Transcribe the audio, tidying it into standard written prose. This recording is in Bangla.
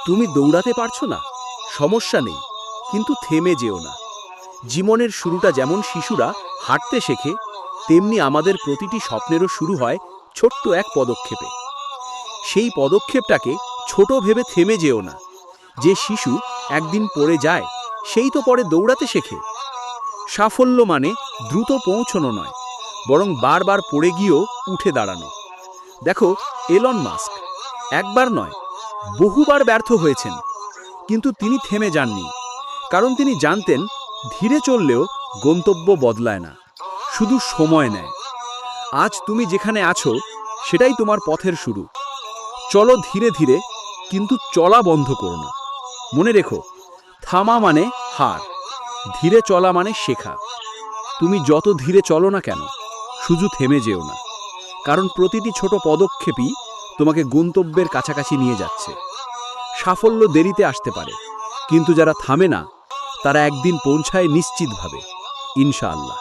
তুমি দৌড়াতে পারছো না, সমস্যা নেই, কিন্তু থেমে যেও না। জীবনের শুরুটা যেমন শিশুরা হাঁটতে শেখে, তেমনি আমাদের প্রতিটি স্বপ্নেরও শুরু হয় ছোট্ট এক পদক্ষেপে। সেই পদক্ষেপটাকে ছোট ভেবে থেমে যেও না। যে শিশু একদিন পড়ে যায়, সেই তো পরে দৌড়াতে শেখে। সাফল্য মানে দ্রুত পৌঁছানো নয়, বরং বারবার পড়ে গিয়েও উঠে দাঁড়ানো। দেখো, এলন মাস্ক একবার নয়, বহুবার ব্যর্থ হয়েছেন, কিন্তু তিনি থেমে যাননি। কারণ তিনি জানতেন, ধীরে চললেও গন্তব্য বদলায় না, শুধু সময় নেয়। আজ তুমি যেখানে আছো, সেটাই তোমার পথের শুরু। চলো ধীরে ধীরে, কিন্তু চলা বন্ধ করো না। মনে রেখো, থামা মানে হার, ধীরে চলা মানে শেখা। তুমি যত ধীরে চলো না কেন, শুধু থেমে যেও না। কারণ প্রতিটি ছোট পদক্ষেপই তোমাকে গন্তব্যের কাছাকাছি নিয়ে যাচ্ছে। সাফল্য দেরিতে আসতে পারে, কিন্তু যারা থামে না, তারা একদিন পৌঁছায় নিশ্চিতভাবে, ইনশাআল্লাহ।